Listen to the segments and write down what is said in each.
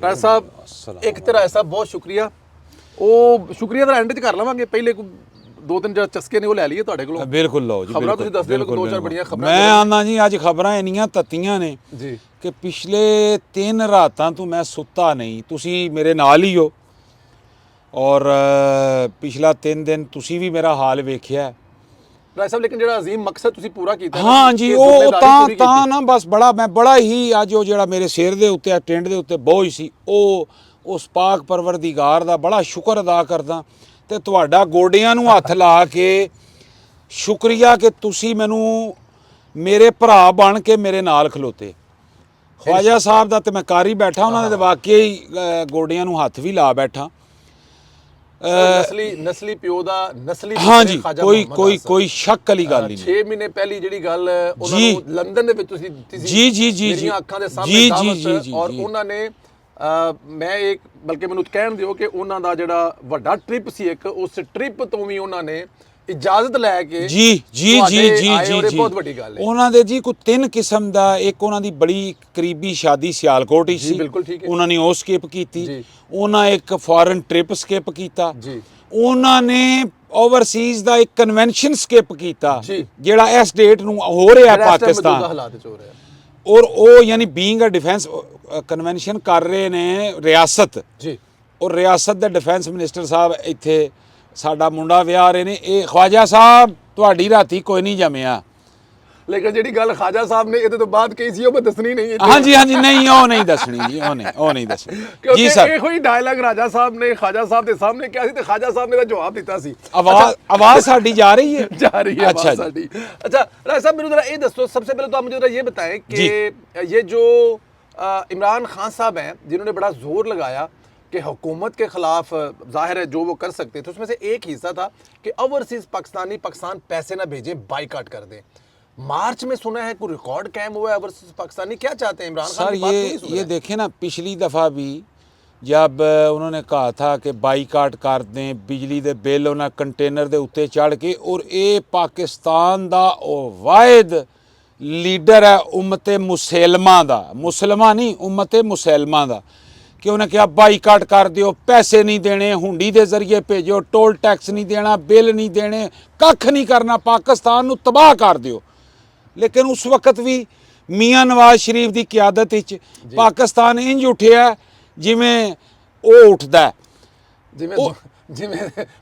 ਰਾਜ ਸਾਹਿਬ ਇੱਕ ਤੇ ਰਾਜ ਸਾਹਿਬ ਬਹੁਤ ਸ਼ੁਕਰੀਆ। ਉਹ ਸ਼ੁਕਰੀਆ ਦਾ ਐਂਡ 'ਚ ਕਰ ਲਵਾਂਗੇ, ਪਹਿਲੇ ਦੋ ਤਿੰਨ ਜਿਹੜੇ ਚਸਕੇ ਨੇ ਉਹ ਲੈ ਲਈਏ ਤੁਹਾਡੇ ਕੋਲੋਂ। ਬਿਲਕੁਲ ਲਓ ਜੀ, ਖਬਰਾਂ ਤੁਸੀਂ ਦੱਸਦੇ ਹੋ, ਦੋ ਚਾਰ ਬੜੀਆਂ ਖਬਰਾਂ। ਮੈਂ ਆਂਦਾ ਜੀ ਅੱਜ ਖਬਰਾਂ ਇੰਨੀਆਂ ਤੱਤੀਆਂ ਨੇ ਜੀ ਕਿ ਪਿਛਲੇ 3 ਰਾਤਾਂ ਤੋਂ ਮੈਂ ਸੁੱਤਾ ਨਹੀਂ। ਤੁਸੀਂ ਮੇਰੇ ਨਾਲ ਹੀ ਹੋ ਔਰ ਪਿਛਲਾ 3 ਦਿਨ ਤੁਸੀਂ ਵੀ ਮੇਰਾ ਹਾਲ ਵੇਖਿਆ ਰਾਜ ਸਾਹਿਬ। ਲੇਕਿਨ ਜਿਹੜਾ ਅਜ਼ੀਮ ਮਕਸਦ ਤੁਸੀਂ ਪੂਰਾ ਕੀਤਾ, ਹਾਂ ਜੀ, ਉਹ ਤਾਂ ਨਾ ਬਸ ਮੈਂ ਬੜਾ ਹੀ ਅੱਜ ਉਹ ਜਿਹੜਾ ਮੇਰੇ ਸਿਰ ਦੇ ਉੱਤੇ ਟਿੰਡ ਦੇ ਉੱਤੇ ਬੋਝ ਸੀ, ਉਹ ਉਸ ਪਾਕ ਪਰਵਰਦੀਗਾਰ ਦਾ ਬੜਾ ਸ਼ੁਕਰ ਅਦਾ ਕਰਦਾ ਤੇ ਤੁਹਾਡਾ ਗੋਡਿਆਂ ਨੂੰ ਹੱਥ ਲਾ ਕੇ ਸ਼ੁਕਰੀਆ ਕਿ ਤੁਸੀਂ ਮੈਨੂੰ ਮੇਰੇ ਭਰਾ ਬਣ ਕੇ ਮੇਰੇ ਨਾਲ ਖਲੋਤੇ। ਖਵਾਜਾ ਸਾਹਿਬ ਦਾ ਤੇ ਮੈਂ ਕਰ ਹੀ ਬੈਠਾ, ਉਹਨਾਂ ਦੇ ਵਾਕਿਆ ਹੀ ਗੋਡਿਆਂ ਨੂੰ ਹੱਥ ਵੀ ਲਾ ਬੈਠਾ। ਨਸਲੀ ਪਿਓ ਦਾ ਨਸਲੀ, ਹਾਂ ਜੀ, ਕੋਈ ਸ਼ੱਕ ਵਾਲੀ ਗੱਲ ਨਹੀਂ। 6 ਮਹੀਨੇ ਪਹਿਲੀ ਜਿਹੜੀ ਗੱਲ ਉਹਨਾਂ ਨੂੰ ਲੰਡਨ ਦੇ ਵਿੱਚ ਤੁਸੀਂ ਦਿੱਤੀ ਸੀ, ਜੀ ਮੇਰੀਆਂ ਅੱਖਾਂ ਦੇ ਸਾਹਮਣੇ ਦਾਵਤ, ਔਰ ਉਹਨਾਂ ਨੇ ਮੈਂ ਇੱਕ ਬਲਕਿ ਮੈਨੂੰ ਕਹਿਣ ਦਿਓ ਕਿ ਉਹਨਾਂ ਦਾ ਜਿਹੜਾ ਵੱਡਾ ਟ੍ਰਿਪ ਸੀ ਇੱਕ, ਉਸ ਟ੍ਰਿਪ ਤੋਂ ਵੀ ਉਹਨਾਂ ਨੇ ਇਜਾਜ਼ਤ ਲੈ ਕੇ ਜੀ ਬਹੁਤ ਵੱਡੀ ਗੱਲ ਹੈ। ਉਹਨਾਂ ਦੇ ਜੀ ਕੋਈ 3 ਕਿਸਮ ਦਾ, ਇੱਕ ਉਹਨਾਂ ਦੀ ਬੜੀ ਕਰੀਬੀ ਸ਼ਾਦੀ ਸਿਆਲਕੋਟ ਹੀ ਸੀ, ਬਿਲਕੁਲ ਠੀਕ ਹੈ, ਉਹਨਾਂ ਨੇ ਉਹ ਸਕਿਪ ਕੀਤੀ। ਉਹਨਾਂ ਇੱਕ ਫੋਰਨ ਟ੍ਰਿਪ ਸਕਿਪ ਕੀਤਾ ਜੀ। ਉਹਨਾਂ ਨੇ ਓਵਰਸੀਜ਼ ਦਾ ਇੱਕ ਕਨਵੈਨਸ਼ਨ ਸਕਿਪ ਕੀਤਾ ਜਿਹੜਾ ਇਸ ਡੇਟ ਨੂੰ ਹੋ ਰਿਹਾ ਪਾਕਿਸਤਾਨ ਹਾਲਾਤ ਚ ਹੋ ਰਿਹਾ, ਔਰ ਉਹ ਯਾਨੀ ਬੀਇੰਗ ਅ ਡਿਫੈਂਸ ਕਨਵੈਨਸ਼ਨ ਕਰ ਰਹੇ ਨੇ ਰਿਆਸਤ ਜੀ। ਔਰ ਰਿਆਸਤ ਦੇ ਡਿਫੈਂਸ ਮਿਨਿਸਟਰ ਸਾਹਿਬ ਇੱਥੇ ਸਾਡਾ ਮੁੰਡਾ ਵਿਆਹ ਰਹੇ ਨੇ। ਇਹ ਖਵਾਜਾ ਸਾਹਿਬ ਤੁਹਾਡੀ ਰਾਤੀ ਕੋਈ ਨਹੀਂ ਜੰਮਿਆ। ਲੇਕਿਨ ਜਿਹੜੀ ਗੱਲ ਖਾਜਾ ਸਾਹਿਬ ਨੇ ਇਹਦੇ ਤੋਂ ਬਾਅਦ ਕਹੀ ਸੀ ਉਹ ਮੈਂ ਦੱਸਣੀ ਨਹੀਂ ਹੈ। ਹਾਂਜੀ ਨਹੀਂ, ਉਹ ਨਹੀਂ ਦੱਸਣੀ ਜੀ, ਉਹ ਨਹੀਂ ਦੱਸਣੀ ਜੀ ਸਰ। ਇਹੋ ਹੀ ਡਾਇਲੌਗ ਰਾਜਾ ਸਾਹਿਬ ਨੇ ਖਾਜਾ ਸਾਹਿਬ ਦੇ ਸਾਹਮਣੇ ਕਿਹਾ ਸੀ ਤੇ ਖਾਜਾ ਸਾਹਿਬ ਨੇ ਦਾ ਜਵਾਬ ਦਿੱਤਾ ਸੀ। आवाज साड़ी जा रही है? जा रही है अच्छा साड़ी। अच्छा राज साहब, मेरे जरा ये दसो, सबसे पहले तो आप मुझे जरा ये बताएं कि ये जो इमरान खान साहब हैं जिन्होंने बड़ा जोर लगाया कि हुकूमत के खिलाफ, जाहिर है जो वो कर सकते थे, उसमें से एक हिस्सा था कि ओवरसीज पाकिस्तान पैसे ना भेजें, बाइकाट कर दें। मार्च में सुना है कोई रिकॉर्ड कायम हुआ है ओवरसीज पाकिस्तानी, क्या चाहते हैं इमरान खान? सर ये देखें ना, पिछली दफ़ा भी जब उन्होंने कहा था कि बाईकाट कर दें, बिजली के बिल उन्हें कंटेनर के उत्ते चढ़ के, और ये पाकिस्तान का वाहिद लीडर है उम्मत मुसलमा का, मुसलमान नहीं उम्मत मुसलमा का, कि उन्हें कहा बाईकाट कर दियो, पैसे नहीं देने, हुंडी के जरिए भेजो, टोल टैक्स नहीं देना, बिल नहीं देने, कख नहीं करना, पाकिस्तान नूं तबाह कर दियो। लेकिन उस वक्त भी मियाँ नवाज शरीफ की क्यादत पाकिस्तान इंज उठिया जिमें वो उठता है, जिमें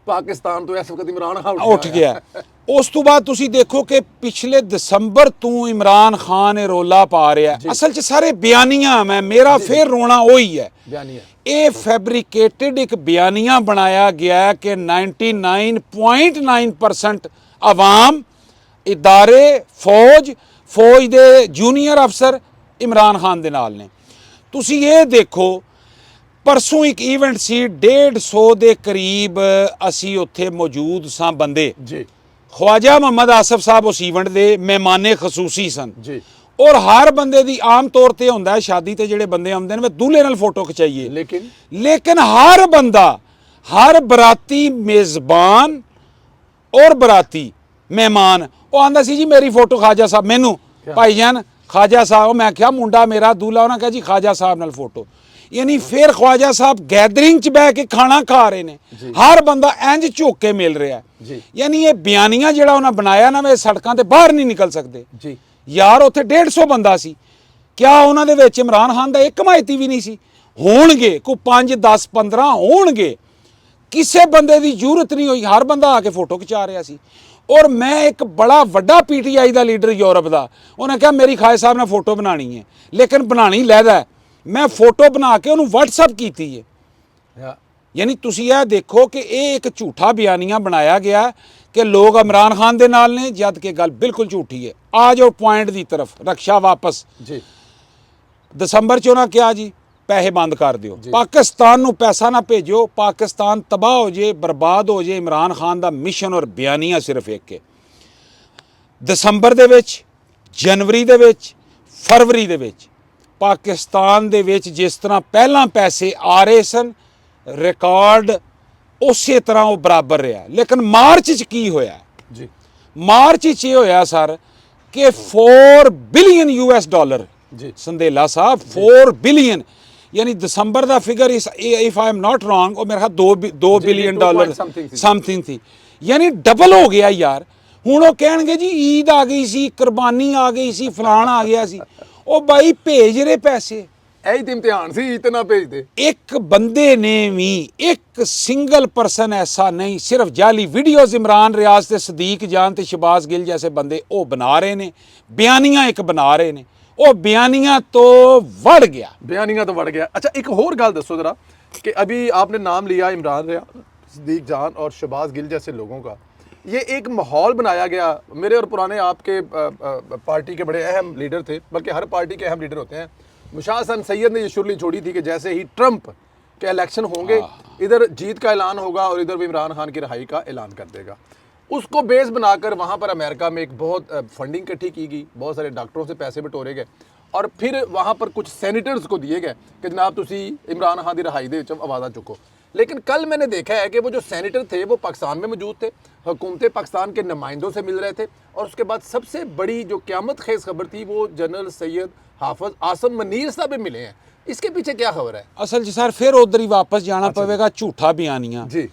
पाकिस्तान तो इस वक्त इमरान खान उठ गया। उस तो बाद तुसी देखो कि पिछले दसंबर तो इमरान खान रोला पा रहा है। असल च सारे बयानियां, मैं मेरा फिर रोना वही है, ये फैब्रिकेटेड एक बयानिया बनाया गया है कि 99.9% अवाम, इदारे, फौज दे जूनीयर अफसर इमरान खान दे नाल ने। तुसी ये देखो, परसों एक इवेंट सी 150 के करीब असी उत्थे मौजूद सां बंदे जी। ख्वाजा मोहम्मद आसिफ साहब उस इवेंट के मेहमाने खसूसी सन जी। और हर बंदे दी आम तौर पर होंदा है शादी ते जिहड़े बंदे आउंदे ने दूल्हे नाल फोटो खिचाइए, लेकिन हर बंदा, हर बराती मेज़बान और बराती मेहमान वो आंदा सी जी मेरी फोटो ख्वाजा साहब, मैनू भाईजान ख्वाजा साहब, मैं क्या मुंडा मेरा दूल्हा, उन्हें कहा जी ख्वाजा साहब नाल फोटो। यानी फिर ख्वाजा साहब गैदरिंग च बह के खाना खा रहे ने, हर बंदा इंज झुक के मिल रहा है। यानी ये बयानिया जिहड़ा उन्हें बनाया ना, वे सड़कों ते बाहर नहीं निकल सकते यार। उत्थे 150 बंदा सी, क्या उन्होंने विच इमरान खान दा एक हिमायती भी नहीं सी? होणगे कोई 5, 10, 15 होणगे, किसी बंदे की जरूरत नहीं हुई, हर बंदा आके फोटो खिचा रहा सी। और मैं एक बड़ा वड्डा PTI का लीडर यूरोप का, उन्हें कहा मेरी ख्वाजा साहब ने फोटो बनानी है, लेकिन बनानी लैदा है, मैं फोटो बना के उन्होंने WhatsApp की है। यानी तुसी यह देखो कि ये एक झूठा बयानिया बनाया गया कि लोग इमरान खान दे नाल ने, जद के गल बिल्कुल झूठी है। आ जाओ पॉइंट की तरफ, रक्षा वापस जी। दसंबर च उन्होंने कहा जी पैसे बंद कर दियो, पाकिस्तान नूं पैसा ना भेजो, पाकिस्तान तबाह हो जाए, बर्बाद हो जाए। इमरान खान का मिशन और बयानिया सिर्फ एक है। दसंबर दे विच, जनवरी दे विच, फरवरी दे विच पाकिस्तान दे विच जिस तरह पहला पैसे आ रहे सन, रिकॉर्ड उस तरह वो बराबर रहा। लेकिन मार्च च की होया जी? मार्च च होया सर कि $4 बिलियन जी। संदेला साहब 4 बिलियन, ਯਾਨੀ ਦਸੰਬਰ ਦਾ figure if I am not wrong ਉਹ ਮੇਰਾ 2 ਬਿਲੀਅਨ 2 ਡਾਲਰ something ਸੀ। ਸਮਥਿੰਗ ਸੀ, ਯਾਨੀ ਡਬਲ ਹੋ ਗਿਆ ਯਾਰ। ਹੁਣ ਉਹ ਕਹਿਣਗੇ ਜੀ ਈਦ ਆ ਗਈ ਸੀ, ਕੁਰਬਾਨੀ ਆ ਗਈ ਸੀ, ਫਲਾਣ ਆ ਗਿਆ ਸੀ। ਉਹ ਬਾਈ ਭੇਜ ਰਹੇ ਪੈਸੇ। ਇਹੀ ਤੇ ਇਮਤਿਹਾਨ ਸੀ, ਇਤਨਾ ਭੇਜਦੇ। ਇੱਕ ਬੰਦੇ ਨੇ ਵੀ, ਇੱਕ ਸਿੰਗਲ ਪਰਸਨ ਐਸਾ ਨਹੀਂ, ਸਿਰਫ ਜਾਲੀ ਵੀਡੀਓਜ਼ ਇਮਰਾਨ ਰਿਆਜ਼ ਤੇ ਸਦੀਕ ਜਾਨ ਤੇ ਸ਼ਬਾਜ਼ ਗਿੱਲ ਜੈਸੇ ਬੰਦੇ ਉਹ ਬਣਾ ਰਹੇ ਨੇ, ਬਿਆਨੀਆਂ ਇੱਕ ਬਣਾ ਰਹੇ ਨੇ। ਉਹ ਬਿਆਨੀਆਂ ਤੋਂ ਵੜ ਗਿਆ, बयानिया तो बढ़ गया। अच्छा, एक और गल दसो ज़रा कि अभी आपने नाम लिया इमरान रियाज, सदीक जान और शहबाज गिल जैसे लोगों का, ये एक माहौल बनाया गया। मेरे और पुराने आपके पार्टी के बड़े अहम लीडर थे, बल्कि हर पार्टी के अहम लीडर होते हैं। मुशाह हसन सैयद ने ये शुरली छोड़ी थी कि जैसे ही ट्रंप के इलेक्शन होंगे, इधर जीत का ऐलान होगा और इधर भी इमरान खान की रिहाई का ऐलान कर देगा। उसको बेस बनाकर वहाँ पर अमेरिका में एक बहुत फंडिंग इकट्ठी की गई, बहुत सारे डॉक्टरों से पैसे बटोरे गए और फिर वहाँ पर कुछ सैनिटर्स को दिए गए कि जनाब तुसी इमरान खान की रिहाई दे आवाज़ा चुको। लेकिन कल मैंने देखा है कि वो जो सैनिटर थे वो पाकिस्तान में मौजूद थे, हुकूमत पाकिस्तान के नुमाइंदों से मिल रहे थे, और उसके बाद सबसे बड़ी जो क़यामत खेज़ खबर थी वो जनरल सैयद हाफिज आसम मनीर साहब भी मिले हैं। इसके पीछे क्या खबर है? ਅਸਲ 'ਚ ਸਰ ਫਿਰ ਉਧਰ ਹੀ ਵਾਪਸ ਜਾਣਾ ਪਵੇਗਾ, ਝੂਠਾ ਬਿਆਨੀਆਂ। जी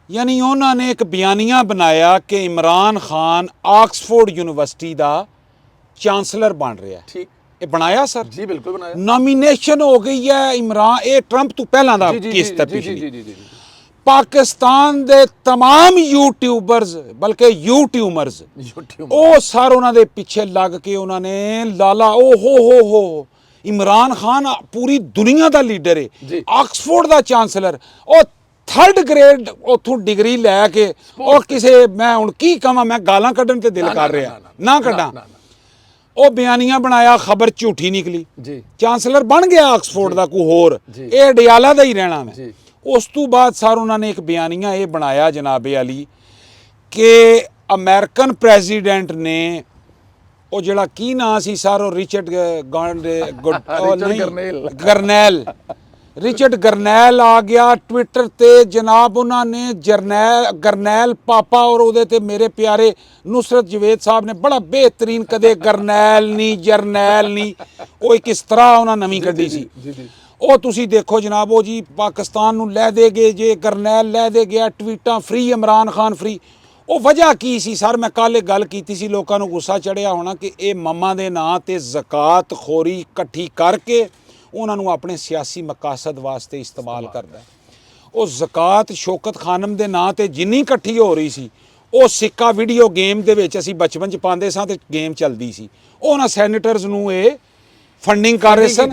ਯਾਨੀ ਉਹਨਾਂ ਨੇ ਇੱਕ ਬਿਆਨੀਆ ਬਣਾਇਆ ਕਿ ਇਮਰਾਨ ਖਾਨ ਆਕਸਫੋਰਡ ਯੂਨੀਵਰਸਿਟੀ ਦਾ ਚਾਂਸਲਰ ਬਣ ਰਿਹਾ। ठीक, ਇਹ ਬਣਾਇਆ ਸਰ? जी बिल्कुल बनाया। ਨੋਮੀਨੇਸ਼ਨ ਹੋ ਗਈ ਹੈ ਇਮਰਾਨ, ਇਹ ਟਰੰਪ ਤੋਂ ਪਹਿਲਾਂ ਦਾ जी जी ਕੇਸ जी ਤਾਂ जी जी ਪਿਛਲੀ। जी जी जी जी ਪਾਕਿਸਤਾਨ ਦੇ तमाम ਯੂਟਿਊਬਰਸ, ਬਲਕਿ ਯੂਟਿਊਬਰਸ, यूट्यूब ਉਹ ਸਰ ਉਹਨਾਂ ਦੇ ਪਿੱਛੇ ਲੱਗ ਕੇ ਉਹਨਾਂ ਨੇ ਲਾਲਾ ਓ ਹੋ ਇਮਰਾਨ ਖਾਨ ਪੂਰੀ ਦੁਨੀਆ ਦਾ ਲੀਡਰ ਹੈ, ਜੀ। ਆਕਸਫੋਰਡ ਦਾ ਚਾਂਸਲਰ, ਉਹ 3rd ਗ੍ਰੇਡ ਉਥੋਂ ਡਿਗਰੀ ਲੈ ਕੇ, ਉਹ ਕਿਸੇ, ਮੈਂ ਹੁਣ ਕੀ ਕਹਾਂ, ਮੈਂ ਗਾਲਾਂ ਕੱਢਣ ਤੇ ਦਿਲ ਕਰ ਰਿਹਾ ਨਾ ਕੱਢਾਂ। ਉਹ ਬਿਆਨੀਆਂ ਬਣਾਇਆ, ਖਬਰ ਝੂਠੀ ਨਿਕਲੀ, जी ਚਾਂਸਲਰ ਬਣ ਗਿਆ ਆਕਸਫੋਰਡ ਦਾ ਕੋਈ ਹੋਰ, ਜੀ। ਇਹ ਡਿਆਲਾ ਦਾ ਹੀ ਰਹਿਣਾ ਮੈਂ। ਜੀ। ਉਸ ਤੋਂ ਬਾਅਦ ਸਰ ਉਹਨਾਂ ਨੇ ਇੱਕ ਬਿਆਨੀਆ ਇਹ ਬਣਾਇਆ ਜਨਾਬੇ ਅਲੀ ਕਿ ਅਮਰੀਕਨ ਪ੍ਰੈਜ਼ੀਡੈਂਟ ਨੇ, ਉਹ ਜਿਹੜਾ ਕੀ ਨਾਂ ਸੀ ਸਰ, ਉਹ ਰਿਚਰਡ ਰਿਚਰਡ ਗਰਨੈਲ ਆ ਗਿਆ ਟਵਿੱਟਰ ਤੇ ਜਨਾਬ। ਉਹਨਾਂ ਨੇ ਗਰਨੈਲ ਪਾਪਾ ਔਰ ਉਹਦੇ ਤੇ ਮੇਰੇ ਪਿਆਰੇ ਨੁਸਰਤ ਜਵੇਦ ਸਾਹਿਬ ਨੇ ਬੜਾ ਬਿਹਤਰੀਨ, ਕਦੇ ਗਰਨੈਲ ਨਹੀਂ ਜਰਨੈਲ ਨਹੀਂ, ਉਹ ਇੱਕ ਇਸ ਤਰ੍ਹਾਂ ਉਹਨਾਂ ਨਵੀਂ ਕੱਢੀ ਸੀ। ਉਹ ਤੁਸੀਂ ਦੇਖੋ ਜਨਾਬ, ਉਹ ਜੀ ਪਾਕਿਸਤਾਨ ਨੂੰ ਲੈ ਦੇ ਗਏ ਜੇ, ਗਰਨੈਲ ਲੈ ਦੇ ਗਿਆ, ਟਵੀਟਾਂ ਫ੍ਰੀ, ਇਮਰਾਨ ਖਾਨ ਫ੍ਰੀ। ਉਹ ਵਜ੍ਹਾ ਕੀ ਸੀ ਸਰ? ਮੈਂ ਕੱਲ੍ਹ ਗੱਲ ਕੀਤੀ ਸੀ, ਲੋਕਾਂ ਨੂੰ ਗੁੱਸਾ ਚੜਿਆ ਹੋਣਾ ਕਿ ਇਹ ਮੰਮਾ ਦੇ ਨਾਂ ਤੇ ਜ਼ਕਾਤ ਖੋਰੀ ਇਕੱਠੀ ਕਰਕੇ ਉਹਨਾਂ ਨੂੰ ਆਪਣੇ ਸਿਆਸੀ ਮਕਾਸਦ ਵਾਸਤੇ ਇਸਤੇਮਾਲ ਕਰਦਾ। ਉਹ ਜ਼ਕਾਤ ਸ਼ੌਕਤ ਖਾਨਮ ਦੇ ਨਾਂ ਤੇ ਜਿੰਨੀ ਇਕੱਠੀ ਹੋ ਰਹੀ ਸੀ, ਉਹ ਸਿੱਕਾ ਵੀਡੀਓ ਗੇਮ ਦੇ ਵਿੱਚ ਅਸੀਂ ਬਚਪਨ 'ਚ ਪਾਉਂਦੇ ਸਾਂ ਤੇ ਗੇਮ ਚੱਲਦੀ ਸੀ, ਉਹਨਾਂ ਸੈਨੇਟਰਸ ਨੂੰ ਇਹ ਫੰਡਿੰਗ ਕਰ ਰਹੇ ਸਨ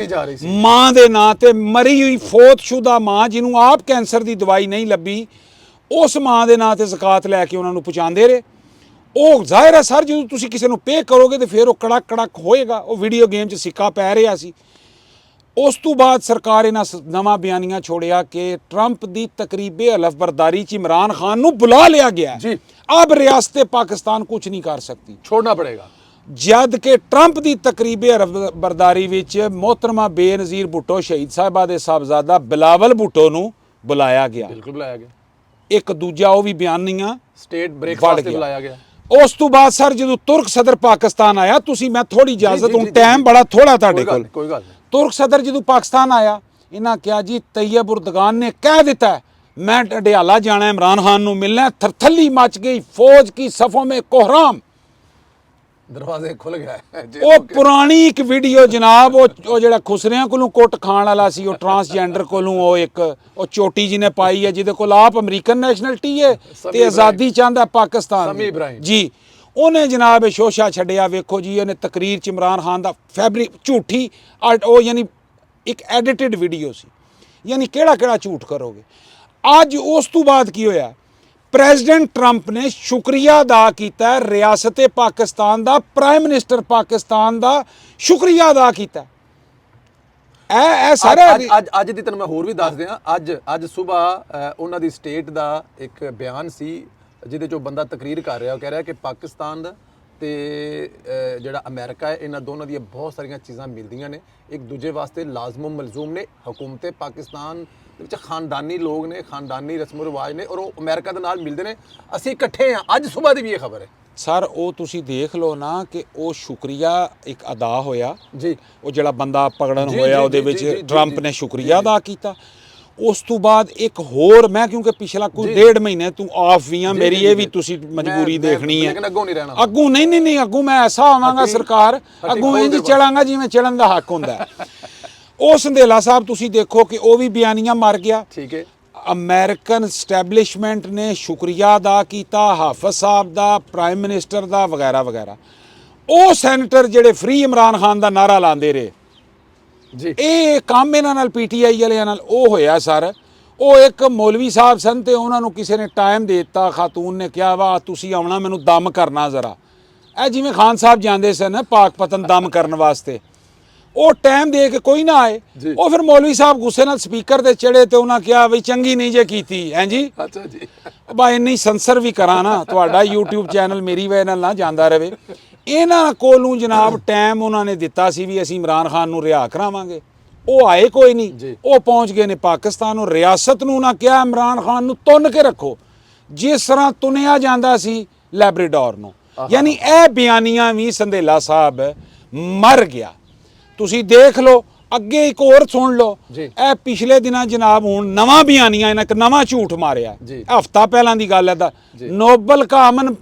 ਮਾਂ ਦੇ ਨਾਂ ਤੇ। ਮਰੀ ਹੋਈ ਫੌਤਸ਼ੁਦਾ ਮਾਂ ਜਿਹਨੂੰ ਆਪ ਕੈਂਸਰ ਦੀ ਦਵਾਈ ਨਹੀਂ ਲੱਭੀ, ਉਸ ਮਾਂ ਦੇ ਨਾਂ ਤੇ ਜ਼ਕਾਤ ਲੈ ਕੇ ਉਹਨਾਂ ਨੂੰ ਪਹੁੰਚਾਉਂਦੇ ਰਹੇ। ਉਹ ਜ਼ਾਹਿਰ ਹੈ ਸਰ, ਜਦੋਂ ਤੁਸੀਂ ਕਿਸੇ ਨੂੰ ਪੇ ਕਰੋਗੇ ਤੇ ਫਿਰ ਉਹ ਕੜਕ ਕੜਕ ਹੋਏਗਾ। ਉਹ ਵੀਡੀਓ ਗੇਮ 'ਚ ਸਿੱਕਾ ਪੈ ਰਿਹਾ ਸੀ। ਉਸ ਤੋਂ ਬਾਅਦ ਸਰਕਾਰ ਇਹਨਾਂ ਨਵਾਂ ਬਿਆਨੀਆਂ ਛੋੜਿਆ ਕਿ ਟਰੰਪ ਦੀ ਤਕਰੀਬੇ ਹਲਫ ਬਰਦਾਰੀ 'ਚ ਇਮਰਾਨ ਖਾਨ ਨੂੰ ਬੁਲਾ ਲਿਆ ਗਿਆ ਜੀ। ਅਬ ਰਿਆਸਤ ਪਾਕਿस्तान ਕੁਝ ਨਹੀਂ ਕਰ ਸਕਤੀ, छोड़ना पड़ेगा। ਜਦ ਕਿ ਟਰੰਪ ਦੀ ਤਕਰੀਬੇ ਹਲਫ ਬਰਦਾਰੀ ਵਿੱਚ मोहतरमा ਬੇਨਜ਼ੀਰ ਭੁੱਟੋ ਸ਼ਹੀਦ ਸਾਹਿਬਾ ਦੇ ਸਾਹਿਬਜ਼ਾਦਾ ਬਿਲਾਵਲ ਭੁੱਟੋ ਨੂੰ ਬੁਲਾਇਆ ਗਿਆ। बिल्कुल बुलाया गया। ਇੱਕ ਦੂਜਾ ਉਹ ਵੀ ਬਿਆਨੀਆਂ स्टेट ब्रेकफास्ट बुलाया गया। ਉਸ ਤੋਂ ਬਾਅਦ ਸਰ ਜਦੋਂ ਤੁਰਕ ਸਦਰ ਪਾਕਿस्तान ਆਇਆ, ਤੁਸੀਂ ਮੈਂ ਥੋੜੀ ਇਜਾਜ਼ਤ, ਜੀ, ਹੁਣ ਜੀ, ਟਾਈਮ ਜੀ। ਬੜਾ ਥੋੜਾ ਤੁਹਾਡੇ कोई ਕੋਲ। गल कोई गल नहीं। ਤੁਰਕ ਸਦਰ ਜਦੋਂ ਪਾਕਿस्तान ਆਇਆ, ਇਹਨਾਂ ਕਿਹਾ ਜੀ ਤੈयब ਉਰਦਗਾਨ ਨੇ ਕਹਿ ਦਿੱਤਾ ਮੈਂ ਢਡਿਆਲਾ ਜਾਣਾ, ਇਮਰਾਨ ਖਾਨ ਨੂੰ ਮਿਲਣਾ। ਥਰਥੱਲੀ ਮਚ ਗਈ, ਫੌਜ ਕੀ ਸਫੋਂ में कोहराम। दरवाजे खुल गए। ਉਹ ਪੁਰਾਣੀ ਇੱਕ ਵੀਡੀਓ ਜਨਾਬ, ਉਹ ਜਿਹੜਾ ਖੁਸਰਿਆਂ ਕੋਲੋਂ ਕੁੱਟ ਖਾਣ ਵਾਲਾ ਸੀ, ਉਹ ਟਰਾਂਸਜੈਂਡਰ ਕੋਲੋਂ, ਉਹ ਇੱਕ ਉਹ ਚੋਟੀ ਜੀ ਨੇ ਪਾਈ ਹੈ, ਜਿਹਦੇ ਕੋਲ ਆਪ ਅਮਰੀਕਨ ਨੈਸ਼ਨਲਿਟੀ ਹੈ ਤੇ ਆਜ਼ਾਦੀ ਚਾਹੁੰਦਾ ਪਾਕਿस्तान ਸਮੀ ਇਬਰਾਹਿਮ ਜੀ। ਉਹਨੇ ਜਨਾਬ ਇਹ ਸ਼ੋਸ਼ਾ ਛੱਡਿਆ। ਵੇਖੋ ਜੀ, ਇਹਨੇ ਤਕਰੀਰ 'ਚ ਇਮਰਾਨ ਖਾਨ ਦਾ ਫੈਬਰਿਕ ਝੂਠੀ, ਉਹ ਯਾਨੀ ਇੱਕ ਐਡੀਟਿਡ ਵੀਡੀਓ ਸੀ। ਯਾਨੀ ਕਿਹੜਾ ਕਿਹੜਾ ਝੂਠ ਕਰੋਗੇ। ਅੱਜ ਉਸ ਤੋਂ ਬਾਅਦ ਕੀ ਹੋਇਆ? ਪ੍ਰੈਜ਼ੀਡੈਂਟ ਟਰੰਪ ਨੇ ਸ਼ੁਕਰੀਆ ਅਦਾ ਕੀਤਾ ਰਿਆਸਤ ਪਾਕਿस्तान ਦਾ, ਪ੍ਰਾਈਮ ਮਿਨਿਸਟਰ ਪਾਕਿस्तान ਦਾ ਸ਼ੁਕਰੀਆ ਅਦਾ ਕੀਤਾ। ਇਹ ਸਾਰਾ ਅੱਜ ਦੀ ਤੈਨੂੰ ਮੈਂ ਹੋਰ ਵੀ ਦੱਸ ਦਿਆਂ। ਅੱਜ ਸਵੇਰ ਉਹਨਾਂ ਦੀ ਸਟੇਟ ਦਾ ਇੱਕ ਬਿਆਨ ਸੀ ਜਿਹਦੇ 'ਚੋਂ ਬੰਦਾ ਤਕਰੀਰ ਕਰ ਰਿਹਾ, ਉਹ ਕਹਿ ਰਿਹਾ ਕਿ ਪਾਕਿस्तान ਦਾ ਤੇ ਜਿਹੜਾ ਅਮਰੀਕਾ ਹੈ, ਇਹਨਾਂ ਦੋਨਾਂ ਦੀਆਂ ਬਹੁਤ ਸਾਰੀਆਂ ਚੀਜ਼ਾਂ ਮਿਲਦੀਆਂ ਨੇ, ਇੱਕ ਦੂਜੇ ਵਾਸਤੇ ਲਾਜ਼ਮੋ ਮਲਜ਼ੂਮ ਨੇ। ਹਕੂਮਤ ਪਾਕਿस्तान ਦੇ ਵਿੱਚ ਖਾਨਦਾਨੀ ਲੋਕ ਨੇ, ਖਾਨਦਾਨੀ ਰਸਮੋ ਰਿਵਾਜ ਨੇ, ਔਰ ਉਹ ਅਮਰੀਕਾ ਦੇ ਨਾਲ ਮਿਲਦੇ ਨੇ। ਅਸੀਂ ਇਕੱਠੇ ਹਾਂ। ਅੱਜ ਸਵੇਰ ਦੀ ਵੀ ਇਹ ਖਬਰ ਹੈ। ਸਰ ਉਹ ਤੁਸੀਂ ਦੇਖ ਲਓ ਨਾ ਕਿ ਉਹ ਸ਼ੁਕਰੀਆ ਇੱਕ ਅਦਾ ਹੋਇਆ ਜੀ, ਉਹ ਜਿਹੜਾ ਬੰਦਾ ਪਕੜਨ ਜੀ, ਹੋਇਆ ਜੀ, ਉਹਦੇ ਜੀ, ਵਿੱਚ ਜੀ, ਜੀ, ਟਰੰਪ ਜੀ, ਨੇ ਜੀ, ਸ਼ੁਕਰੀਆ ਜੀ। ਅਦਾ ਕੀਤਾ। ਉਸ ਤੋਂ ਬਾਅਦ ਇੱਕ ਹੋਰ ਮੈਂ ਕਿਉਂਕਿ ਪਿਛਲਾ ਕੋਈ ਜੀ। 1.5 ਮਹੀਨੇ ਤੂੰ ਆਫ ਵੀ ਆ ਜੀ, ਮੇਰੀ ਜੀ, ਇਹ ਜੀ। ਵੀ ਤੁਸੀਂ ਮਜਬੂਰੀ ਦੇਖਣੀ ਹੈ। ਲੇਕਿਨ ਅੱਗੋਂ ਨਹੀਂ ਰਹਿਣਾ। ਅੱਗੋਂ ਨਹੀਂ ਅੱਗੋਂ ਮੈਂ ਐਸਾ ਆਵਾਂਗਾ ਹੱਟੀ- ਸਰਕਾਰ ਹੱਟੀ ਅੱਗੋਂ ਖੋਲ ਇੰਜ ਦੇ ਬਸ। ਚਲਾਂਗਾ ਜਿਵੇਂ ਚੜਨ ਦਾ ਹੱਕ ਹੁੰਦਾ ਹੈ। ਉਹ ਸੰਧੇਲਾ ਸਾਹਿਬ ਤੁਸੀਂ ਦੇਖੋ ਕਿ ਉਹ ਵੀ ਬਿਆਨੀਆਂ ਮਰ ਗਿਆ। ਠੀਕ ਹੈ। ਅਮਰੀਕਨ ਸਟੈਬਲਿਸ਼ਮੈਂਟ ਨੇ ਸ਼ੁਕਰੀਆ ਅਦਾ ਕੀਤਾ ਹਾਫਿਜ਼ ਸਾਹਿਬ ਦਾ, ਪ੍ਰਾਈਮ ਮਿਨਿਸਟਰ ਦਾ, ਵਗੈਰਾ ਵਗੈਰਾ। ਉਹ ਸੈਨੇਟਰ ਜਿਹੜੇ ਫ੍ਰੀ ਇਮਰਾਨ ਖਾਨ ਦਾ ਨਾਰਾ ਲਾਉਂਦੇ ਰਹੇ, ਜੀ, ਇਹ ਕੰਮ ਇਹਨਾਂ ਨਾਲ ਪੀਟੀਆਈ ਵਾਲਿਆਂ ਨਾਲ ਉਹ ਹੋਇਆ ਸਰ। ਉਹ ਇੱਕ ਮੌਲਵੀ ਸਾਹਿਬ ਸਨ ਤੇ ਉਹਨਾਂ ਨੂੰ ਕਿਸੇ ਨੇ ਟਾਈਮ ਦੇ ਦਿੱਤਾ, ਖਾਤੂਨ ਨੇ ਕਿਹਾ ਵਾ ਤੁਸੀਂ ਆਉਣਾ ਮੈਨੂੰ ਦਮ ਕਰਨਾ ਜ਼ਰਾ। ਇਹ ਜਿਵੇਂ ਖਾਨ ਸਾਹਿਬ ਜਾਂਦੇ ਸਨ ਪਾਕ ਪਤਨ ਦਮ ਕਰਨ ਵਾਸਤੇ, ਉਹ ਟਾਈਮ ਦੇ ਕੇ ਕੋਈ ਨਾ ਆਏ। ਜੀ। ਉਹ ਫਿਰ ਮੌਲਵੀ ਸਾਹਿਬ ਗੁੱਸੇ ਨਾਲ ਸਪੀਕਰ ਤੇ ਚੜੇ ਤੇ ਉਹਨਾਂ ਕਿਹਾ ਵੀ ਚੰਗੀ ਨਹੀਂ ਜੇ ਕੀਤੀ ਹੈ ਜੀ। ਅੱਛਾ ਜੀ। ਬਾ ਇੰਨੀ ਸੰਸਰ ਵੀ ਕਰਾਂ ਨਾ ਤੁਹਾਡਾ YouTube ਚੈਨਲ ਮੇਰੀ ਵਜ੍ਹਾ ਨਾਲ ਨਾ ਜਾਂਦਾ ਰਹੇ। ਇਹਨਾਂ ਕੋਲੋਂ ਜਨਾਬ ਟਾਈਮ ਉਹਨਾਂ ਨੇ ਦਿੱਤਾ ਸੀ ਵੀ ਅਸੀਂ ਇਮਰਾਨ ਖਾਨ ਨੂੰ ਰਿਹਾ ਕਰਾਵਾਂਗੇ, ਉਹ ਆਏ ਕੋਈ ਨਹੀਂ। ਜੀ। ਉਹ ਪਹੁੰਚ ਗਏ ਨੇ ਪਾਕਿਸਤਾਨ ਨੂੰ। ਰਿਆਸਤ ਨੂੰ ਨਾ ਕਿਹਾ ਇਮਰਾਨ ਖਾਨ ਨੂੰ ਤੁੰਨ ਕੇ ਰੱਖੋ ਜਿਸ ਤਰ੍ਹਾਂ ਤੁਨਿਆ ਜਾਂਦਾ ਸੀ ਲੈਬਰਾਡੋਰ ਨੂੰ। ਯਾਨੀ ਇਹ ਬਿਆਨੀਆਂ ਵੀ ਸੰਧੇਲਾ ਸਾਹਿਬ ਮਰ ਗਿਆ। ਤੁਸੀਂ ਦੇਖ ਲਓ ਅੱਗੇ ਇੱਕ ਹੋਰ ਸੁਣ ਲਓ। ਜੀ। ਇਹ ਪਿਛਲੇ ਦਿਨਾਂ ਜਨਾਬ ਹੁਣ ਨਵਾਂ ਬਿਆਨੀਆਂ ਇਹਨਾਂ ਇੱਕ ਨਵਾਂ ਝੂਠ ਮਾਰਿਆ। ਜੀ। ਹਫਤਾ ਪਹਿਲਾਂ ਦੀ ਗੱਲ ਹੈ ਦਾ ਜੀ। ਨੋਬਲ ਕਾ ਅਮਨ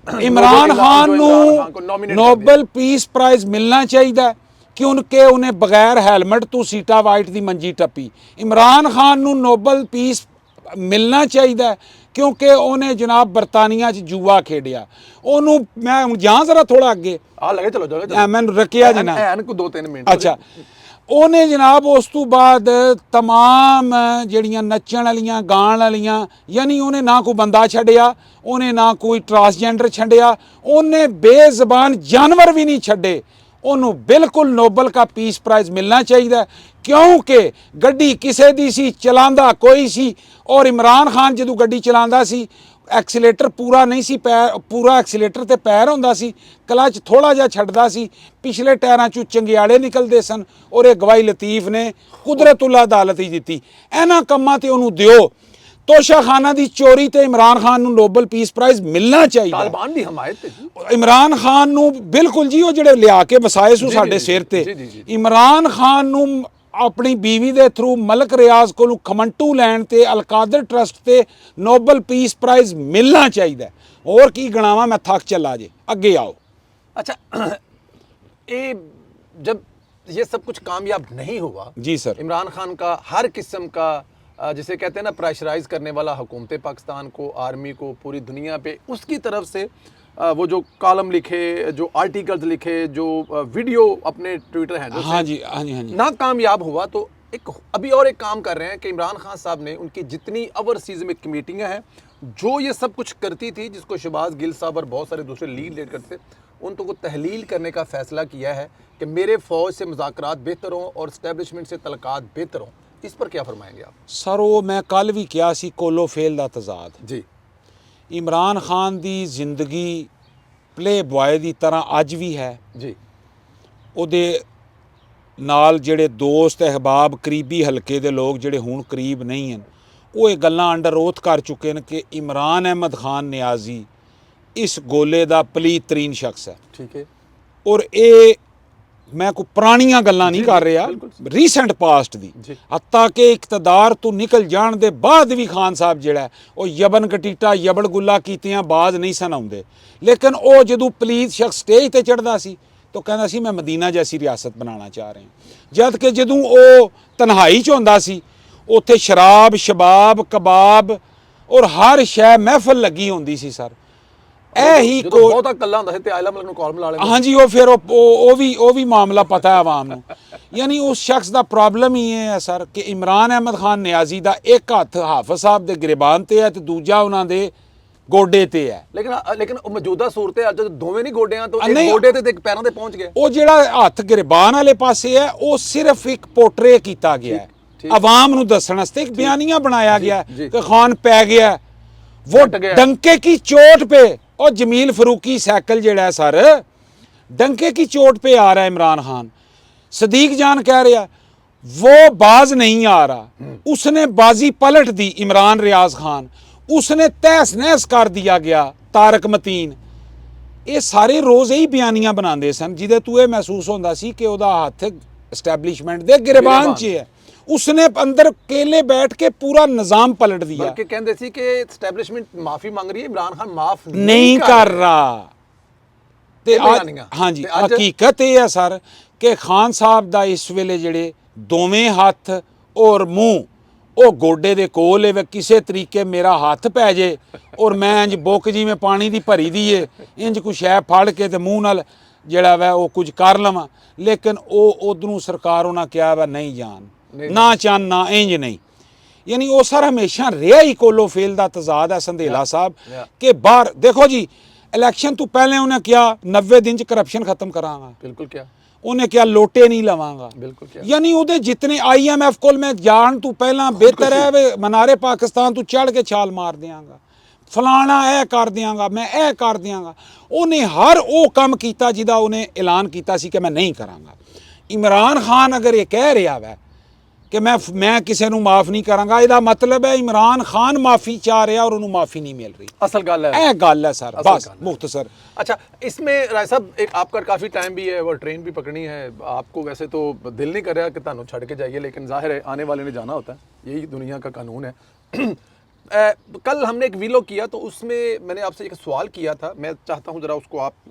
इमरान नोबेल खान जो इमरान खान को ਨੂੰ nominate कर ਨੋਬਲ ਪੀਸ ਪ੍ਰਾਈਜ਼ ਮਿਲਣਾ ਚਾਹੀਦਾ ਕਿਉਂਕਿ ਉਹਨੇ ਬਗੈਰ ਹੈਲਮਟ ਤੋਂ ਸੀਟਾ ਵਾਈਟ ਦੀ ਮੰਜੀ ਟੱਪੀ। ਇਮਰਾਨ ਖਾਨ ਨੂੰ ਨੋਬਲ ਪੀਸ ਮਿਲਣਾ ਚਾਹੀਦਾ ਕਿਉਂਕਿ ਉਹਨੇ ਜਨਾਬ ਬਰਤਾਨੀਆ 'ਚ ਜੂਆ ਖੇਡਿਆ। ਉਹਨੂੰ ਮੈਂ ਹੁਣ ਜਾਂ ਜ਼ਰਾ ਥੋੜਾ ਅੱਗੇ ਆ ਲਗੇ ਚਲੋ ਮੈਨੂੰ ਰੱਖਿਆ ਜਨਾ ਐਨ ਕੋ 2-3 ਮਿੰਟ। ਅੱਛਾ ਉਹਨੇ ਜਨਾਬ ਉਸ ਤੋਂ ਬਾਅਦ तमाम ਜਿਹੜੀਆਂ ਨੱਚਣ ਵਾਲੀਆਂ ਗਾਣ ਵਾਲੀਆਂ ਯਾਨੀ ਉਹਨੇ ਨਾ ਕੋਈ ਬੰਦਾ ਛੱਡਿਆ, ਉਹਨੇ ਨਾ ਕੋਈ ਟਰਾਂਸਜੈਂਡਰ ਛੱਡਿਆ, ਉਹਨੇ ਬੇਜ਼ਬਾਨ ਜਾਨਵਰ ਵੀ ਨਹੀਂ ਛੱਡੇ। ਉਹਨੂੰ ਬਿਲਕੁਲ ਨੋਬਲ ਕਾ ਪੀਸ ਪ੍ਰਾਈਜ਼ ਮਿਲਣਾ ਚਾਹੀਦਾ ਕਿਉਂਕਿ ਗੱਡੀ ਕਿਸੇ ਦੀ ਸੀ, ਚਲਾਉਂਦਾ ਕੋਈ ਸੀ। ਔਰ ਇਮਰਾਨ ਖਾਨ ਜਦੋਂ ਗੱਡੀ ਚਲਾਉਂਦਾ ਸੀ ਐਕਸੀਲੇਟਰ ਪੂਰਾ ਨਹੀਂ ਸੀ, ਪੈਰ ਪੂਰਾ ਐਕਸੀਲੇਟਰ ਤੇ ਪੈਰ ਹੁੰਦਾ ਸੀ, ਕਲਚ ਥੋੜਾ ਜਿਹਾ ਛੱਡਦਾ ਸੀ, ਪਿਛਲੇ ਟਾਇਰਾਂ 'ਚੋਂ ਚੰਗਿਆੜੇ ਨਿਕਲਦੇ ਸਨ। ਔਰ ਇਹ ਗਵਾਹੀ ਲਤੀਫ ਨੇ ਕੁਦਰਤੁੱਲਾ ਅਦਾਲਤ ਹੀ ਦਿੱਤੀ। ਇਹਨਾਂ ਕੰਮਾਂ ਤੇ ਉਹਨੂੰ ਦਿਓ। ਤੋਸ਼ਾਖਾਨਾ ਦੀ ਚੋਰੀ ਤੇ ਇਮਰਾਨ ਖਾਨ ਨੂੰ ਨੋਬਲ ਪੀਸ ਪ੍ਰਾਈਜ਼ ਮਿਲਣਾ ਚਾਹੀਦਾ। ਤਾਲਿਬਾਨ ਦੀ ਹਮਾਇਤ ਤੇ ਜੀ ਇਮਰਾਨ ਖਾਨ ਨੂੰ ਬਿਲਕੁਲ ਜੀ ਉਹ ਜਿਹੜੇ ਲਿਆ ਕੇ ਵਸਾਏ ਸੂ ਜੀ, ਸਾਡੇ ਜੀ, ਸਿਰ ਤੇ। ਜੀ, ਜੀ, ਜੀ। ਇਮਰਾਨ ਖਾਨ ਨੂੰ ਆਪਣੀ ਬੀਵੀ ਦੇ ਥਰੂ ਮਲਕ ਰਿਆਜ਼ ਕੋਲੋਂ ਖਮੰਟੂ ਲੈਣ ਤੇ ਅਲਕਾਦਰ ਟਰਸਟ ਤੇ ਨੋਬਲ ਪੀਸ ਪ੍ਰਾਈਜ਼ ਮਿਲਣਾ ਚਾਹੀਦਾ। ਹੋਰ ਕੀ ਗਣਾਵਾਂ ਮੈਂ ਥੱਕ ਚੱਲਾ ਜੇ। ਅੱਗੇ आओ। अच्छा ये जब ये सब कुछ कामयाब नहीं हुआ जी सर। इमरान खान का हर किस्म का जिसे कहते हैं ना प्रेशराइज करने वाला हुकूमत पाकिस्तान को, आर्मी को, पूरी दुनिया पे उसकी तरफ से वो जो कॉलम लिखे, जो आर्टिकल्स लिखे, जो वीडियो अपने ट्विटर हैंडल हाँ जी हाँ जी हाँ जी। नाकामयाब हुआ तो एक अभी और एक काम कर रहे हैं कि इमरान खान साहब ने उनकी जितनी ओवरसीज में कमेटियाँ हैं जो ये सब कुछ करती थी, जिसको शहबाज गिल साहब और बहुत सारे दूसरे लीड करते थे, उन तो को तहलील करने का फैसला किया है कि मेरे फ़ौज से मुज़ाकरात बेहतर हों और स्टैब्लिशमेंट से तलकात बेहतर हों। इस पर क्या फरमाएंगे आप? सर वो मैं कल भी किया सी कोलो फेल दा तजाद। जी। इमरान खान दी जिंदगी प्ले बॉय दी तरह अज भी है जी। ਉਹਦੇ ਨਾਲ ਜਿਹੜੇ ਦੋਸਤ ਅਹਿਬਾਬ ਕਰੀਬੀ ਹਲਕੇ ਦੇ ਲੋਕ ਜਿਹੜੇ ਹੁਣ ਕਰੀਬ ਨਹੀਂ ਹਨ ਉਹ ਇਹ ਗੱਲਾਂ ਅੰਡਰ ਓਥ ਕਰ ਚੁੱਕੇ ਨੇ ਕਿ ਇਮਰਾਨ ਅਹਿਮਦ ਖਾਨ ਨਿਆਜ਼ੀ ਇਸ ਗੋਲੇ ਦਾ ਪਲੀਤ ਤਰੀਨ ਸ਼ਖਸ ਹੈ। ठीक है। ਔਰ ਇਹ ਮੈਂ ਕੋਈ ਪੁਰਾਣੀਆਂ ਗੱਲਾਂ ਨਹੀਂ ਜੀ, ਕਰ ਰਿਹਾ, ਬਿਲਕੁਲ। ਰੀਸੈਂਟ ਪਾਸਟ ਦੀ। ਜੀ। ਹੱਤਾ ਕਿ ਇਕਤਦਾਰ ਤੋਂ ਨਿਕਲ ਜਾਣ ਦੇ ਬਾਅਦ ਵੀ ਖਾਨ ਸਾਹਿਬ ਜਿਹੜਾ ਉਹ ਯਬਨ ਕਟੀਟਾ ਯਬੜ ਗੁੱਲਾ ਕੀਤਿਆਂ ਬਾਜ਼ ਨਹੀਂ ਸਨ ਆਉਂਦੇ। ਲੇਕਿਨ ਉਹ ਜਦੋਂ ਪਲੀਤ ਸ਼ਖਸ ਸਟੇਜ ਤੇ ਚੜ੍ਹਦਾ ਸੀ ਤਾਂ ਕਹਿੰਦਾ ਸੀ ਮੈਂ ਮਦੀਨਾ ਜੈਸੀ ਰਿਆਸਤ ਬਣਾਉਣਾ ਚਾਹ ਰਿਹਾ। ਜਦ ਕਿ ਜਦੋਂ ਉਹ ਤਨਹਾਈ 'ਚ ਹੁੰਦਾ ਸੀ ਉੱਥੇ ਸ਼ਰਾਬ ਸ਼ਬਾਬ ਕਬਾਬ ਔਰ ਹਰ ਸ਼ੈ ਮਹਿਫਲ ਲੱਗੀ ਹੁੰਦੀ ਸੀ ਸਰ। ਇਹ ਹੀ ਜਦੋਂ ਬਹੁਤਾ ਕੱਲਾ ਹੁੰਦਾ ਸੀ ਤੇ ਆਇਲਾ ਮਲਕ ਨੂੰ ਕਾਲ ਮਿਲਾ ਲੈਂਦੇ। ਹਾਂਜੀ ਉਹ ਫਿਰ ਉਹ ਵੀ ਮਾਮਲਾ ਪਤਾ ਹੈ ਆਵਾਮ ਨੂੰ। ਯਾਨੀ ਉਸ ਸ਼ਖਸ ਦਾ ਪ੍ਰੋਬਲਮ ਹੀ ਇਹ ਹੈ ਸਰ ਕਿ ਇਮਰਾਨ ਅਹਿਮਦ ਖਾਨ ਨਿਆਜ਼ੀ ਦਾ ਇੱਕ ਹੱਥ ਹਾਫਿਜ਼ ਸਾਹਿਬ ਦੇ ਗਿਰਬਾਨ ਤੇ ਹੈ ਤੇ ਦੂਜਾ ਉਹਨਾਂ ਦੇ ਗੋਡੇ ਤੇ ਹੈ। लेकिन मौजूदा सूरत है जब दोवें नहीं गोडे तो एक नहीं। गोडे ते एक पैरों ते पहुंच गए। ਉਹ ਜਿਹੜਾ ਹੱਥ ਗਿਰਬਾਨ ਵਾਲੇ ਪਾਸੇ ਹੈ ਉਹ ਸਿਰਫ ਇੱਕ ਪੋਰਟਰੇ ਕੀਤਾ ਗਿਆ ਹੈ ठीक। ਆਵਾਮ ਨੂੰ ਦੱਸਣ ਵਾਸਤੇ ਇੱਕ ਬਿਆਨੀਆ ਬਣਾਇਆ ਗਿਆ जी। ਕਿ ਖਾਨ ਪੈ ਗਿਆ वो फट गया। डंके की चोट पे और जमील फरूकी साइकिल जेड़ा है सर डंके की चोट पे आ रहा है इमरान खान। सदीक जान कह रहा वो बाज नहीं आ रहा, उसने बाजी पलट दी। इमरान रियाज खान उसने तहस नहस कर दिया गया ਤਾਰਕ ਮਤੀਨ, ਇਹ ਸਾਰੇ ਰੋਜ਼ ਇਹੀ ਬਿਆਨੀਆਂ ਬਣਾਉਂਦੇ ਸਨ ਜਿਹਦੇ ਤੂੰ ਇਹ ਮਹਿਸੂਸ ਹੁੰਦਾ ਸੀ ਕਿ ਉਹਦਾ ਹੱਥ ਐਸਟੈਬਲਿਸ਼ਮੈਂਟ ਦੇ ਗਿਰਬਾਨ 'ਚ ਹੈ। ਉਸਨੇ ਅੰਦਰ केले बैठ के पूरा निजाम पलट दिया। बल्कि कहते सी कि एस्टैब्लिशमेंट माफी मांग रही है, इमरान खान माफ नहीं कर रहा। ਤੇ ਇਹ ਬਿਆਨੀਆਂ। ਹਾਂਜੀ, ਤੇ ਅੱਜ ਹਕੀਕਤ ਇਹ ਹੈ ਸਰ ਕਿ ਖਾਨ ਸਾਹਿਬ ਦਾ ਇਸ ਵੇਲੇ ਜਿਹੜੇ ਦੋਵੇਂ ਹੱਥ ਔਰ ਮੂੰਹ ਉਹ ਗੋਡੇ ਦੇ ਕੋਲ ਹੈ। ਕਿਸੇ ਤਰੀਕੇ ਮੇਰਾ ਹੱਥ ਪੈ ਜੇ ਔਰ ਮੈਂ ਇੰਜ ਬੁੱਕ ਜਿਵੇਂ ਪਾਣੀ ਦੀ ਭਰੀ ਦੀ ਏ ਇੰਜ ਕੁਛ ਸ਼ੈ ਫੜ ਕੇ ਤੇ ਮੂੰਹ ਨਾਲ ਜਿਹੜਾ ਵਾ ਉਹ ਕੁਝ ਕਰ ਲਵਾਂ, ਲੇਕਿਨ ਉਹ ਉਧਰੋਂ ਸਰਕਾਰ ਉਹਨਾਂ ਕਿਹਾ ਵਾ ਨਹੀਂ ਜਾਣ, ਨਾ ਚੰਨ ਨਾ ਇੰਜ ਨਹੀਂ। ਯਾਨੀ ਉਹ ਸਰ ਹਮੇਸ਼ਾ ਰਿਹਾ ਹੀ ਕੋਲੋ ਫੇਲ ਦਾ ਤਜ਼ਾਦ ਹੈ ਸੰਧੇਲਾ ਸਾਹਿਬ ਕਿ ਬਾਹਰ ਦੇਖੋ ਜੀ ਇਲੈਕਸ਼ਨ ਤੋਂ ਪਹਿਲੇ ਉਹਨੇ ਕਿਹਾ 90 ਦਿਨ ਚ ਕਰਪਸ਼ਨ ਖਤਮ ਕਰਾਂਗਾ, ਬਿਲਕੁਲ ਕਿਹਾ ਉਹਨੇ ਕਿਹਾ ਲੋਟੇ ਨਹੀਂ ਲਵਾਂਗਾ, ਬਿਲकुल ਕਿਹਾ। ਯਾਨੀ ਉਹਦੇ ਜਿਤਨੇ IMF ਕੋਲ ਮੈਂ ਜਾਣ ਤੋਂ ਪਹਿਲਾਂ ਬਿਹਤਰ ਹੈ ਵੀ ਮਨਾਰੇ ਪਾਕਿਸਤਾਨ ਤੋਂ ਚੜ੍ਹ ਕੇ ਛਾਲ ਮਾਰ ਦਿਆਂਗਾ, ਫਲਾਣਾ ਇਹ ਕਰ ਦਿਆਂਗਾ, ਮੈਂ ਇਹ ਕਰ ਦਿਆਂਗਾ। ਉਹਨੇ ਹਰ ਉਹ ਕੰਮ ਕੀਤਾ ਜਿਹਦਾ ਉਹਨੇ ਐਲਾਨ ਕੀਤਾ ਸੀ ਕਿ ਮੈਂ ਨਹੀਂ ਕਰਾਂਗਾ। ਇਮਰਾਨ ਖਾਨ ਅਗਰ ਇਹ ਕਹਿ ਰਿਹਾ ਵੈ ਕਿ ਮੈਂ ਕਿਸੇ ਨੂੰ ਮਾਫ नहीं करांगा, ਇਹਦਾ मतलब है इमरान खान माफ़ी चाह रहा और उन्होंने माफ़ी नहीं मिल रही। असल गल है, ਇਹ ਗੱਲ ਹੈ सर, बस मुख्तसर। अच्छा, इसमें राय साहब एक आपका काफ़ी टाइम भी है और ट्रेन भी पकड़नी है, आपको वैसे तो दिल नहीं कर रहा कि तुहानू छड़ के जाइए, लेकिन जाहिर है आने वाले ने जाना होता है, यही दुनिया का कानून है। कल हमने एक वीलॉग किया तो उसमें मैंने आपसे एक सवाल किया था, मैं चाहता हूँ ज़रा उसको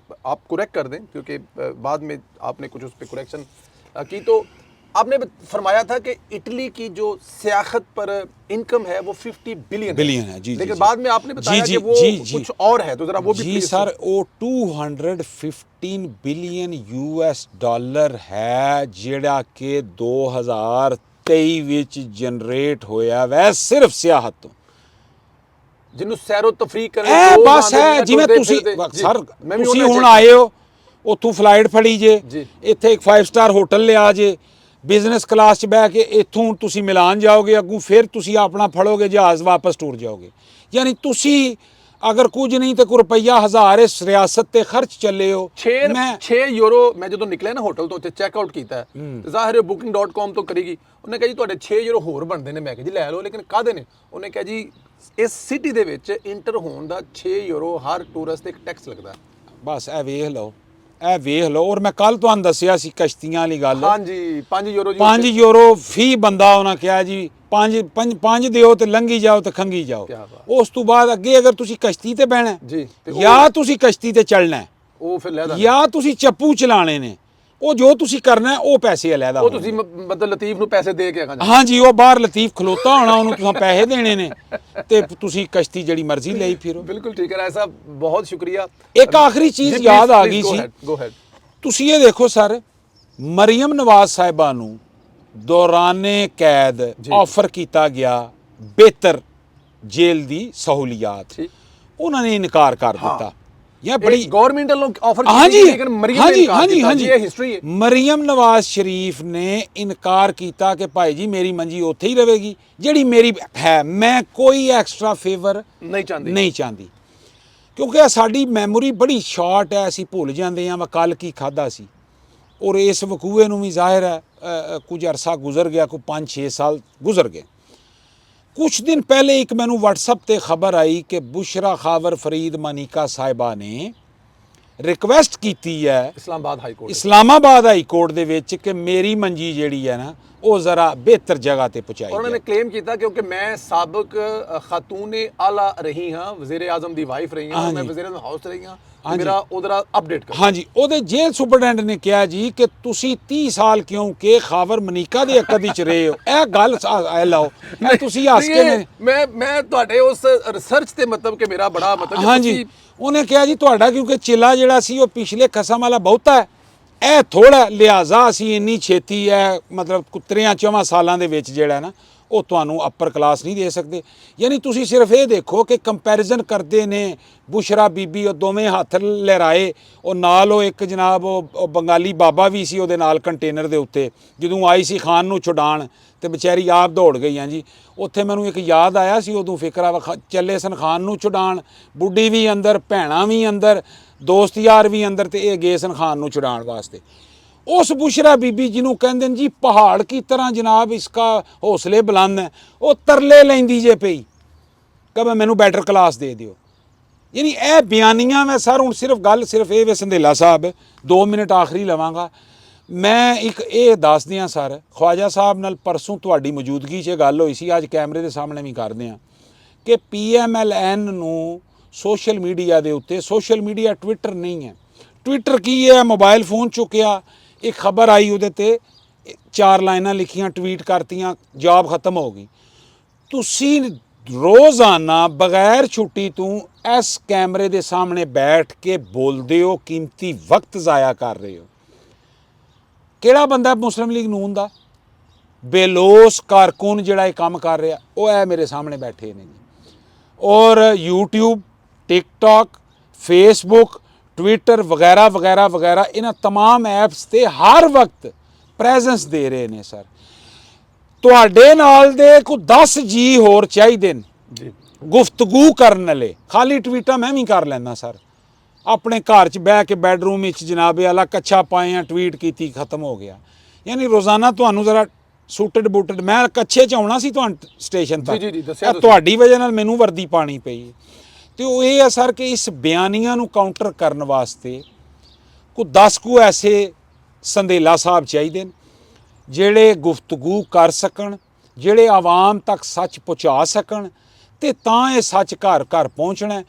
आप करेक्ट कर दें, क्योंकि बाद में आपने कुछ उस पर करेक्शन की। तो आपने फरमाया था कि इटली की जो सियासत पर इनकम है वो 50 बिलियन है, जी, लेकिन जी, बाद में आपने बताया कि वो कुछ और है, तो जरा वो भी जी सर, वो 215 बिलियन US डॉलर है ਜਿਹੜਾ ਕਿ 2023 ਵਿੱਚ ਜਨਰੇਟ ਹੋਇਆ ਵੈ ਸਿਰਫ ਸਿਆਹਤ ਤੋਂ, ਜਿਹਨੂੰ ਸੈਰੋ ਤਫਰੀਹ ਕਰਨ ਇਹ ਬਸ ਹੈ। ਜਿਵੇਂ ਤੁਸੀਂ ਸਰ ਤੁਸੀਂ ਹੁਣ ਆਏ ਹੋ ਉੱਥੋਂ ਫਲਾਈਟ ਫੜੀ ਜੇ, ਇੱਥੇ ਇੱਕ 5 ਸਟਾਰ ਹੋਟਲ ਲਿਆ ਜੇ, ਬਿਜ਼ਨਸ ਕਲਾਸ 'ਚ ਬਹਿ ਕੇ ਇੱਥੋਂ ਤੁਸੀਂ ਮਿਲਾਨ ਜਾਓਗੇ, ਅੱਗੋਂ ਫਿਰ ਤੁਸੀਂ ਆਪਣਾ ਫੜੋਗੇ ਜਹਾਜ਼ ਵਾਪਸ ਟੁਰ ਜਾਓਗੇ। ਯਾਨੀ ਤੁਸੀਂ ਅਗਰ ਕੁਝ ਨਹੀਂ ਤੇ ਕੋਈ ਰੁਪਈਆ 1000 ਇਸ ਰਿਆਸਤ ਤੇ ਖਰਚ ਚੱਲੇ ਹੋ। 6 ਯੂਰੋ ਮੈਂ ਜਦੋਂ ਨਿਕਲਿਆ ਨਾ ਹੋਟਲ ਤੋਂ ਉੱਥੇ ਚੈੱਕ ਆਊਟ ਕੀਤਾ, ਜ਼ਾਹਿਰ ਹੈ booking.com ਤੋਂ ਕਰੀਗੀ, ਉਹਨੇ ਕਿਹਾ ਜੀ ਤੁਹਾਡੇ 6 ਯੂਰੋ ਹੋਰ ਬਣਦੇ ਨੇ। ਮੈਂ ਕਿਹਾ ਜੀ ਲੈ ਲਓ, ਲੇਕਿਨ ਕਾਹਦੇ ਨੇ? ਉਹਨੇ ਕਿਹਾ ਜੀ ਇਸ ਸਿਟੀ ਦੇ ਵਿੱਚ ਇੰਟਰ ਹੋਣ ਦਾ 6 ਯੂਰੋ ਹਰ ਟੂਰਿਸਟ ਤੇ ਇੱਕ ਟੈਕਸ ਲੱਗਦਾ। ਬਸ ਇਹ ਵੇਖ ਲਓ, ਇਹ ਵੇਖ ਲਓ। ਔਰ ਮੈਂ ਕੱਲ ਤੁਹਾਨੂੰ ਦੱਸਿਆ ਸੀ ਕਸ਼ਤੀਆਂ ਵਾਲੀ ਗੱਲ, ਹਾਂਜੀ 5 ਯੂਰੋ ਜੀ, 5 ਯੂਰੋ ਫੀ ਬੰਦਾ ਉਹਨਾਂ ਕਿਹਾ ਜੀ, 5 ਦਿਓ ਤੇ ਲੰਘੀ ਜਾਓ ਤੇ ਖੰਗੀ ਜਾਓ। ਉਸ ਤੋਂ ਬਾਅਦ ਅੱਗੇ ਅਗਰ ਤੁਸੀਂ ਕਸ਼ਤੀ ਤੇ ਬਹਿਣਾ ਜੀ, ਜਾਂ ਤੁਸੀਂ ਕਸ਼ਤੀ ਤੇ ਚੱਲਣਾ ਉਹ ਫਿਰ ਲੈਦਾ, ਜਾਂ ਤੁਸੀਂ ਚੱਪੂ ਚਲਾਣੇ ਨੇ, ਉਹ ਜੋ ਤੁਸੀਂ ਕਰਨਾ ਉਹ ਪੈਸੇ ਅਲੱਗਾ, ਉਹ ਤੁਸੀਂ ਮਤਲਬ ਲਤੀਫ ਨੂੰ ਪੈਸੇ ਦੇ ਕੇ ਆਣਾ। ਹਾਂਜੀ, ਉਹ ਬਾਹਰ ਲਤੀਫ ਖਲੋਤਾ ਹੋਣਾ, ਉਹਨੂੰ ਤੁਸੀਂ ਪੈਸੇ ਦੇਣੇ ਨੇ ਤੇ ਤੁਸੀਂ ਕਸ਼ਤੀ ਜਿਹੜੀ ਮਰਜ਼ੀ ਲਈ ਫਿਰੋ। ਬਿਲਕੁਲ ਠੀਕ ਹੈ ਰਾਏ ਸਾਹਿਬ, ਬਹੁਤ ਸ਼ੁਕਰੀਆ। ਇੱਕ ਆਖਰੀ ਚੀਜ਼ ਯਾਦ ਆ ਗਈ ਸੀ, ਤੁਸੀਂ ਇਹ ਦੇਖੋ ਸਰ, ਮਰੀਮ ਨਵਾਜ਼ ਸਾਹਿਬਾ ਨੂੰ ਦੌਰਾਨੇ ਕੈਦ ਆਫਰ ਕੀਤਾ ਗਿਆ ਬਿਹਤਰ ਜੇਲ੍ਹ ਦੀ ਸਹੂਲੀਅਤ, ਉਹਨਾਂ ਨੇ ਇਨਕਾਰ ਕਰ ਦਿੱਤਾ। ਇਹ ਬੜੀ ਗਵਰਨਮੈਂਟ ਵੱਲੋਂ ਆਫਰ ਕੀਤੀ, ਲੇਕਿਨ ਮਰੀਮ ਨੇ ਇਨਕਾਰ ਕੀਤਾ। ਇਹ ਹਿਸਟਰੀ ਹੈ। ਮਰੀਮ ਨਵਾਜ਼ ਸ਼ਰੀਫ ਨੇ ਇਨਕਾਰ ਕੀਤਾ ਕਿ ਭਾਈ ਜੀ ਮੇਰੀ ਮੰਜੀ ਉੱਥੇ ਹੀ ਰਹੇਗੀ ਜਿਹੜੀ ਮੇਰੀ ਹੈ, ਮੈਂ ਕੋਈ ਐਕਸਟਰਾ ਫੇਵਰ ਨਹੀਂ ਚਾਹੁੰਦੀ, ਕਿਉਂਕਿ ਸਾਡੀ ਮੈਮੋਰੀ ਬੜੀ ਸ਼ਾਰਟ ਹੈ, ਅਸੀਂ ਭੁੱਲ ਜਾਂਦੇ ਹਾਂ ਮੈਂ ਕੱਲ ਕੀ ਖਾਧਾ ਸੀ। ਔਰ ਇਸ ਵਕੂਏ ਨੂੰ ਵੀ ਜ਼ਾਹਿਰ ਹੈ ਕੁਝ ਅਰਸਾ ਗੁਜ਼ਰ ਗਿਆ, ਕੋਈ 5-6 ਸਾਲ ਗੁਜ਼ਰ ਗਏ। ਕੁਛ ਦਿਨ ਪਹਿਲੇ ਇੱਕ ਮੈਨੂੰ WhatsApp ਤੇ ਖਬਰ ਆਈ ਕਿ ਬੁਸ਼ਰਾ ਖਾਵਰ ਫਰੀਦ ਮਨੀਕਾ ਸਾਹਿਬਾ ਨੇ ਰਿਕਵੈਸਟ ਕੀਤੀ ਹੈ ਇਸਲਾਮਾਬਾਦ ਹਾਈ ਕੋਰਟ ਦੇ ਵਿੱਚ ਕਿ ਮੇਰੀ ਮੰਜੀ ਜਿਹੜੀ ਹੈ ਨਾ ਉਹ ਜ਼ਰਾ ਬਿਹਤਰ ਜਗ੍ਹਾ ਤੇ ਪਹੁੰਚਾਈ। ਉਹਨਾਂ ਨੇ ਕਲੇਮ ਕੀਤਾ ਕਿਉਂਕਿ ਮੈਂ ਸਾਬਕ ਖਾਤੂਨ ਆਲਾ ਰਹੀ ਹਾਂ, ਵਜ਼ੀਰ ਆਜ਼ਮ ਦੀ ਵਾਈਫ ਰਹੀ ਹਾਂ, ਮੈਂ ਵਜ਼ੀਰ ਆਜ਼ਮ ਹਾਊਸ ਰਹੀ ਹਾਂ, ਮੇਰਾ ਉਧਰ ਅਪਡੇਟ ਕਰੋ। ਹਾਂਜੀ, ਉਹਦੇ ਜੇਲ੍ਹ ਸੁਪਰਡੈਂਟ ਨੇ ਕਿਹਾ ਜੀ ਕਿ ਤੁਸੀਂ 30 ਸਾਲ ਕਿਉਂਕਿ ਖਾਵਰ ਮਨੀਕਾ ਦੇ ਅਕਦ ਵਿੱਚ ਰਹੇ ਹੋ। ਇਹ ਗੱਲ ਲਾਓ, ਇਹ ਤੁਸੀਂ ਹੱਸ ਕੇ ਮੈਂ ਤੁਹਾਡੇ ਉਸ ਰਿਸਰਚ ਤੇ ਮਤਲਬ ਕਿ ਮੇਰਾ ਬੜਾ ਮਤਲਬ। ਹਾਂਜੀ, ਉਹਨੇ ਕਿਹਾ ਜੀ ਤੁਹਾਡਾ ਕਿਉਂਕਿ ਚਿੱਲਾ ਜਿਹੜਾ ਸੀ ਉਹ ਪਿਛਲੇ ਕਸਮ ਵਾਲਾ ਬਹੁਤਾ ਹੈ, ਇਹ ਥੋੜਾ ਲਿਹਾਜ਼ਾ ਅਸੀਂ ਇੰਨੀ ਛੇਤੀ ਹੈ ਮਤਲਬ 3-4 ਸਾਲਾਂ ਦੇ ਵਿੱਚ ਜਿਹੜਾ ਨਾ ਉਹ ਤੁਹਾਨੂੰ ਅਪਰ ਕਲਾਸ ਨਹੀਂ ਦੇ ਸਕਦੇ। ਯਾਨੀ ਤੁਸੀਂ ਸਿਰਫ ਇਹ ਦੇਖੋ ਕਿ ਕੰਪੈਰੀਜ਼ਨ ਕਰਦੇ ਨੇ ਬੁਸ਼ਰਾ ਬੀਬੀ, ਉਹ ਦੋਵੇਂ ਹੱਥ ਲਹਿਰਾਏ, ਉਹ ਨਾਲ ਉਹ ਇੱਕ ਜਨਾਬ ਉਹ ਬੰਗਾਲੀ ਬਾਬਾ ਵੀ ਸੀ ਉਹਦੇ ਨਾਲ ਕੰਟੇਨਰ ਦੇ ਉੱਤੇ, ਜਦੋਂ ਆਈ ਸੀ ਖਾਨ ਨੂੰ ਛੁਡਾਣ ਤੇ ਵਿਚਾਰੀ ਆਪ ਦੌੜ ਗਈ। ਹਾਂ ਜੀ, ਉੱਥੇ ਮੈਨੂੰ ਇੱਕ ਯਾਦ ਆਇਆ ਸੀ, ਉਦੋਂ ਫਿਕਰਾ ਚੱਲੇ ਸਨ ਖਾਨ ਨੂੰ ਛੁਡਾਣ, ਬੁੱਢੀ ਵੀ ਅੰਦਰ, ਭੈਣਾਂ ਵੀ ਅੰਦਰ, ਦੋਸਤ ਯਾਰ ਵੀ ਅੰਦਰ, ਤੇ ਇਹ ਗਏ ਸਨ ਖਾਨ ਨੂੰ ਛੁਡਾਉਣ ਵਾਸਤੇ। ਉਸ ਬੁਸ਼ਰਾ ਬੀਬੀ ਜਿਹਨੂੰ ਕਹਿੰਦੇ ਨੇ ਜੀ ਪਹਾੜ ਕੀ ਤਰ੍ਹਾਂ ਜਨਾਬ ਇਸਕਾ ਹੌਸਲੇ ਬੁਲੰਦ ਹੈ, ਉਹ ਤਰਲੇ ਲੈਂਦੀ ਜੇ ਪਈ ਕਿ ਮੈਨੂੰ ਬੈਟਰ ਕਲਾਸ ਦੇ ਦਿਓ। ਯਾਨੀ ਇਹ ਬਿਆਨੀਆਂ ਮੈਂ ਸਰ ਹੁਣ ਸਿਰਫ ਗੱਲ ਸਿਰਫ ਇਹ ਵੇ ਸੰਧੇਲਾ ਸਾਹਿਬ 2 ਮਿੰਟ ਆਖਰੀ ਲਵਾਂਗਾ। ਮੈਂ ਇੱਕ ਇਹ ਦੱਸ ਦਿਆਂ ਸਰ, ਖਵਾਜਾ ਸਾਹਿਬ ਨਾਲ ਪਰਸੋਂ ਤੁਹਾਡੀ ਮੌਜੂਦਗੀ 'ਚ ਗੱਲ ਹੋਈ ਸੀ, ਅੱਜ ਕੈਮਰੇ ਦੇ ਸਾਹਮਣੇ ਵੀ ਕਰਦੇ ਹਾਂ ਕਿ PMLN ਨੂੰ ਸੋਸ਼ਲ ਮੀਡੀਆ ਦੇ ਉੱਤੇ, ਸੋਸ਼ਲ ਮੀਡੀਆ ਟਵਿੱਟਰ ਨਹੀਂ ਹੈ, ਟਵਿੱਟਰ ਕੀ ਹੈ, ਮੋਬਾਈਲ ਫੋਨ ਚੁੱਕਿਆ, ਇੱਕ ਖਬਰ ਆਈ ਉਹਦੇ ਤੇ 4 ਲਾਈਨਾਂ ਲਿਖੀਆਂ, ਟਵੀਟ ਕਰਤੀਆਂ, ਜੌਬ ਖਤਮ ਹੋ ਗਈ। ਤੁਸੀਂ ਰੋਜ਼ਾਨਾ ਬਗੈਰ ਛੁੱਟੀ ਤੋਂ ਇਸ ਕੈਮਰੇ ਦੇ ਸਾਹਮਣੇ ਬੈਠ ਕੇ ਬੋਲਦੇ ਹੋ, ਕੀਮਤੀ ਵਕਤ ਜ਼ਾਇਆ ਕਰ ਰਹੇ ਹੋ। ਕਿਹੜਾ ਬੰਦਾ ਮੁਸਲਿਮ ਲੀਗ ਨੂਨ ਦਾ ਬੇਲੋਸ ਕਾਰਕੁਨ ਜਿਹੜਾ ਇਹ ਕੰਮ ਕਰ ਰਿਹਾ, ਉਹ ਇਹ ਮੇਰੇ ਸਾਹਮਣੇ ਬੈਠੇ ਨੇ ਜੀ। ਔਰ YouTube, TikTok, Facebook, Twitter ਵਗੈਰਾ ਵਗੈਰਾ ਵਗੈਰਾ ਇਹਨਾਂ तमाम ਐਪਸ ਤੇ ਹਰ ਵਕਤ ਪ੍ਰੈਜ਼ੈਂਸ ਦੇ ਰਹੇ ਨੇ ਸਰ। ਤੁਹਾਡੇ ਨਾਲ ਦੇ ਕੋਈ 10 ਜੀ ਹੋਰ ਚਾਹੀਦੇ ਨੇ ਜੀ ਗੁਫ਼ਤਗੂ ਕਰਨ ਵਾਲੇ। ਖਾਲੀ ਟਵੀਟਾਂ ਮੈਂ ਵੀ ਕਰ ਲੈਂਦਾ ਸਰ, ਆਪਣੇ ਘਰ 'ਚ ਬਹਿ ਕੇ ਬੈਡਰੂਮ ਵਿੱਚ ਜਨਾਬੇ ਆਲਾ ਕੱਛਾ ਪਾਏ ਆ, ਟਵੀਟ ਕੀਤੀ, ਖਤਮ ਹੋ ਗਿਆ। ਯਾਨੀ ਰੋਜ਼ਾਨਾ ਤੁਹਾਨੂੰ ਜ਼ਰਾ ਸੂਟਡ ਬੂਟਡ, ਮੈਂ ਕੱਛੇ 'ਚ ਆਉਣਾ ਸੀ ਤੁਹਾਨੂੰ ਸਟੇਸ਼ਨ ਤੱਕ, ਜੀ ਦੱਸਿਆ ਤੁਹਾਡੀ ਵਜ੍ਹਾ ਨਾਲ ਮੈਨੂੰ ਵਰਦੀ ਪਾਣੀ ਪਈ। ਤੇ ਉਹ ਇਹ ਹੈ ਸਰ ਕਿ ਇਸ ਬਿਆਨੀਆਂ ਨੂੰ ਕਾਊਂਟਰ ਕਰਨ ਵਾਸਤੇ ਕੋਈ 10 ਕੁ ਐਸੇ ਸੰਧੇਲਾ ਸਾਹਿਬ ਚਾਹੀਦੇ ਨੇ ਜਿਹੜੇ ਗੁਫ਼ਤਗੂ ਕਰ ਸਕਣ, ਜਿਹੜੇ ਆਵਾਮ ਤੱਕ ਸੱਚ ਪਹੁੰਚਾ ਸਕਣ, ਤੇ ਤਾਂ ਇਹ ਸੱਚ ਘਰ ਘਰ ਪਹੁੰਚਣਾ।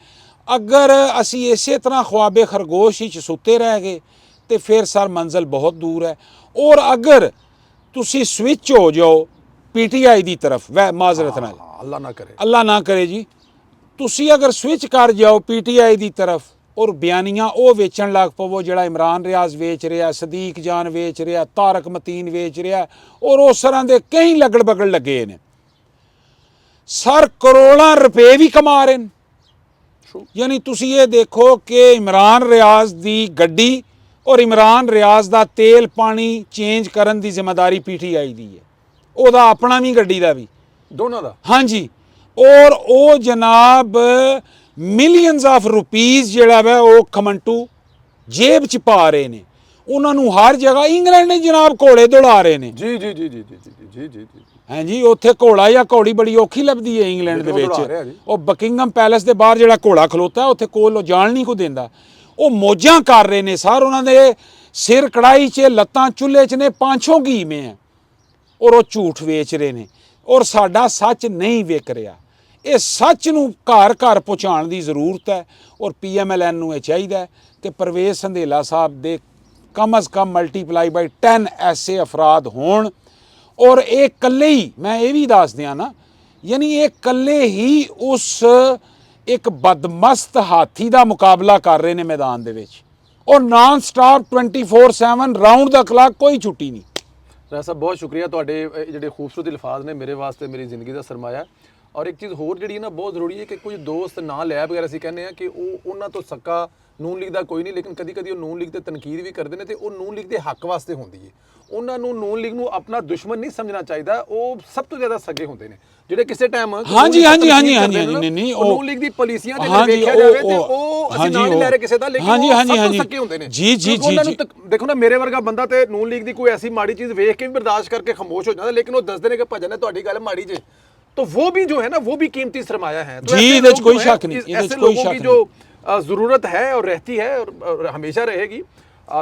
ਅਗਰ ਅਸੀਂ ਇਸੇ ਤਰ੍ਹਾਂ ਖੁਆਬੇ ਖਰਗੋਸ਼ ਵਿੱਚ ਸੁੱਤੇ ਰਹਿ ਗਏ ਤੇ ਫਿਰ ਸਰ ਮੰਜ਼ਿਲ ਬਹੁਤ ਦੂਰ ਹੈ। ਔਰ ਅਗਰ ਤੁਸੀਂ ਸਵਿਚ ਹੋ ਜਾਓ PTI ਦੀ ਤਰਫ, ਮਾਜ਼ਰਤ ਨਾਲ, ਅੱਲਾ ਨਾ ਕਰੇ ਜੀ, ਤੁਸੀਂ ਅਗਰ ਸਵਿਚ ਕਰ ਜਾਓ PTI ਦੀ ਤਰਫ ਔਰ ਬਿਆਨੀਆਂ ਉਹ ਵੇਚਣ ਲੱਗ ਪਵੋ ਜਿਹੜਾ ਇਮਰਾਨ ਰਿਆਜ਼ ਵੇਚ ਰਿਹਾ, ਸਦੀਕ ਜਾਨ ਵੇਚ ਰਿਹਾ, ਤਾਰਕ ਮਤੀਨ ਵੇਚ ਰਿਹਾ, ਔਰ ਉਸ ਤਰ੍ਹਾਂ ਦੇ ਕਈ ਲੱਗੜ ਬਗੜ ਲੱਗੇ ਨੇ ਸਰ, ਕਰੋੜਾਂ ਰੁਪਏ ਵੀ ਕਮਾ ਰਹੇ ਨੇ। ਯਾਨੀ ਤੁਸੀਂ ਇਹ ਦੇਖੋ ਕਿ ਇਮਰਾਨ ਰਿਆਜ਼ ਦੀ ਗੱਡੀ ਔਰ ਇਮਰਾਨ ਰਿਆਜ਼ ਦਾ ਤੇਲ ਪਾਣੀ ਚੇਂਜ ਕਰਨ ਦੀ ਜ਼ਿੰਮੇਵਾਰੀ PTI ਦੀ ਹੈ, ਉਹਦਾ ਆਪਣਾ ਵੀ ਗੱਡੀ ਦਾ ਵੀ, ਦੋਨਾਂ ਦਾ। ਹਾਂਜੀ, ਔਰ ਉਹ ਜਨਾਬ ਮਿਲੀਅਨਸ ਆਫ ਰੁਪੀਜ਼ ਜਿਹੜਾ ਵਾ ਉਹ ਖਮੰਟੂ ਜੇਬ 'ਚ ਪਾ ਰਹੇ ਨੇ। ਉਹਨਾਂ ਨੂੰ ਹਰ ਜਗ੍ਹਾ ਇੰਗਲੈਂਡ ਨੇ ਜਨਾਬ ਘੋੜੇ ਦੌੜਾ ਰਹੇ ਨੇ। ਜੀ ਜੀ ਜੀ ਜੀ ਜੀ ਜੀ ਜੀ ਜੀ ਹਾਂਜੀ, ਉੱਥੇ ਘੋੜਾ ਜਾਂ ਘੋੜੀ ਬੜੀ ਔਖੀ ਲੱਭਦੀ ਹੈ ਇੰਗਲੈਂਡ ਦੇ ਵਿੱਚ। ਉਹ ਬਕਿੰਗਮ ਪੈਲੇਸ ਦੇ ਬਾਹਰ ਜਿਹੜਾ ਘੋੜਾ ਖਲੋਤਾ ਉੱਥੇ ਕੋਲ ਉਹ ਜਾਣ ਨਹੀਂ ਕੋ ਦਿੰਦਾ। ਉਹ ਮੌਜਾਂ ਕਰ ਰਹੇ ਨੇ ਸਰ, ਉਹਨਾਂ ਦੇ ਸਿਰ ਕੜਾਈ 'ਚ, ਲੱਤਾਂ ਚੁੱਲ੍ਹੇ 'ਚ ਨੇ, ਪਾਂਛੋਂ ਘੀਵੇਂ ਹੈ, ਔਰ ਉਹ ਝੂਠ ਵੇਚ ਰਹੇ ਨੇ। ਔਰ ਸਾਡਾ ਸੱਚ ਨਹੀਂ ਵਿਕ ਰਿਹਾ। ਇਹ ਸੱਚ ਨੂੰ ਘਰ ਘਰ ਪਹੁੰਚਾਉਣ ਦੀ ਜ਼ਰੂਰਤ ਹੈ। ਔਰ PMLN ਨੂੰ ਇਹ ਚਾਹੀਦਾ ਕਿ ਪਰਵੇਜ਼ ਸੰਧੇਲਾ ਸਾਹਿਬ ਦੇ ਕਮ ਅਜ਼ ਕਮ ਮਲਟੀਪਲਾਈ ਬਾਈ 10 ਐਸੇ ਅਫਰਾਦ ਹੋਣ। ਔਰ ਇਹ ਇਕੱਲੇ ਹੀ, ਮੈਂ ਇਹ ਵੀ ਦੱਸ ਦਿਆਂ ਨਾ, ਯਾਨੀ ਇਹ ਇਕੱਲੇ ਹੀ ਉਸ ਇੱਕ ਬਦਮਸਤ ਹਾਥੀ ਦਾ ਮੁਕਾਬਲਾ ਕਰ ਰਹੇ ਨੇ ਮੈਦਾਨ ਦੇ ਵਿੱਚ, ਔਰ ਨਾਨ ਸਟਾਪ 24/7 ਰਾਉਂਡ ਦਾ ਕਲਾਕ, ਕੋਈ ਛੁੱਟੀ ਨਹੀਂ। ਰਾਜ ਸਾਹਿਬ ਬਹੁਤ ਸ਼ੁਕਰੀਆ, ਤੁਹਾਡੇ ਜਿਹੜੇ ਖੂਬਸੂਰਤ ਅਲਫਾਜ਼ ਨੇ ਮੇਰੇ ਵਾਸਤੇ ਮੇਰੀ ਜ਼ਿੰਦਗੀ ਦਾ ਸਰਮਾਇਆ। ਔਰ ਇੱਕ ਚੀਜ਼ ਹੋਰ ਜਿਹੜੀ ਨਾ ਬਹੁਤ ਜ਼ਰੂਰੀ ਹੈ ਕਿ ਕੁਝ ਦੋਸਤ ਨਾ ਲੈ ਵਗੈਰਾ ਅਸੀਂ ਕਹਿੰਦੇ ਆ ਕਿ ਉਹਨਾਂ ਤੋਂ ਸੱਕਾ ਨੂਨ ਲੀਗ ਦਾ ਕੋਈ ਨਹੀਂ, ਲੇਕਿਨ ਕਦੀ ਕਦੀ ਉਹ ਨੂਨ ਲੀਗ ਤੇ ਤਨਕੀਦ ਵੀ ਕਰਦੇ ਨੇ ਤੇ ਉਹ ਨੂਨ ਲੀਗ ਦੇ ਹੱਕ ਵਾਸਤੇ ਹੁੰਦੀ ਹੈ। ਉਹਨਾਂ ਨੂੰ ਨੂਨ ਲੀਗ ਨੂੰ ਆਪਣਾ ਦੁਸ਼ਮਣ ਨਹੀਂ ਸਮਝਣਾ ਚਾਹੀਦਾ। ਉਹ ਸਭ ਤੋਂ ਜ਼ਿਆਦਾ ਸੱਗੇ ਹੁੰਦੇ ਨੇ ਜਿਹੜੇ ਕਿਸੇ ਟਾਈਮ ਹਾਂਜੀ ਨਹੀਂ ਉਹ ਨੂਨ ਲੀਗ ਦੀ ਪਾਲਿਸੀਆਂ ਦੇ ਵਿੱਚ ਵੇਖਿਆ ਜਾਵੇ ਤੇ ਉਹ ਅਸੀਂ ਨਾਂ ਨਹੀਂ ਲੈ ਰਹੇ ਕਿਸੇ ਦਾ, ਲੇਕਿਨ ਉਹ ਸਭ ਤੋਂ ਸੱਗੇ ਹੁੰਦੇ ਨੇ। ਜੀ ਜੀ ਜੀ ਦੇਖੋ ਨਾ, ਮੇਰੇ ਵਰਗਾ ਬੰਦਾ ਤੇ ਨੂਨ ਲੀਗ ਦੀ ਕੋਈ ਐਸੀ ਮਾੜੀ ਚੀਜ਼ ਵੇਖ ਕੇ ਵੀ ਬਰਦਾਸ਼ਤ ਕਰਕੇ ਖਾਮੋਸ਼ ਹੋ ਜਾਂਦਾ, ਲੇਕਿਨ ਉਹ ਦੱਸਦੇ ਨੇ ਕਿ ਭਜਨ ਹੈ ਤੁਹਾਡੀ ਗੱਲ ਮਾੜੀ ਜੇ, तो वो भी जो है ना वो भी कीमती सरमाया है। तो जी, कोई शक नहीं, ऐसे लोगों की जो ज़रूरत है और रहती है और हमेशा रहेगी।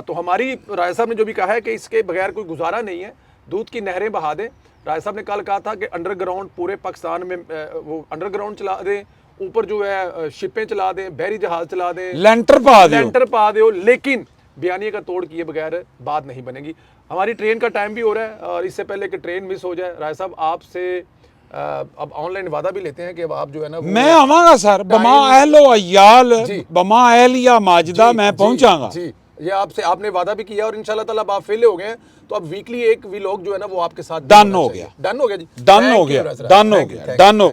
तो हमारी राय साहब ने जो भी कहा है कि इसके बगैर कोई गुजारा नहीं है, दूध की नहरें बहा दें। राय साहब ने कल कहा था कि अंडरग्राउंड पूरे पाकिस्तान में वो अंडरग्राउंड चला दें, ऊपर जो है शिपें चला दें, बहरी जहाज चला दें, लेंटर पा दो, लेकिन बयानिए का तोड़ किए बगैर बात नहीं बनेगी। हमारी ट्रेन का टाइम भी हो रहा है और इससे पहले कि ट्रेन मिस हो जाए, राय साहब आपसे अब ऑनलाइन वादा भी लेते हैं कि अब आप जो है ना मैं आवांगा सर, बमा अहलो अयाल बमा अहलिया माजिदा मैं पहुंचाऊंगा जी। ये आपसे आपने वादा भी किया और इंशाल्लाह ताला आप फेले हो गए हैं, तो अब वीकली एक व्लॉग जो है ना वो आपके साथ डन हो गया जी, डन हो गया।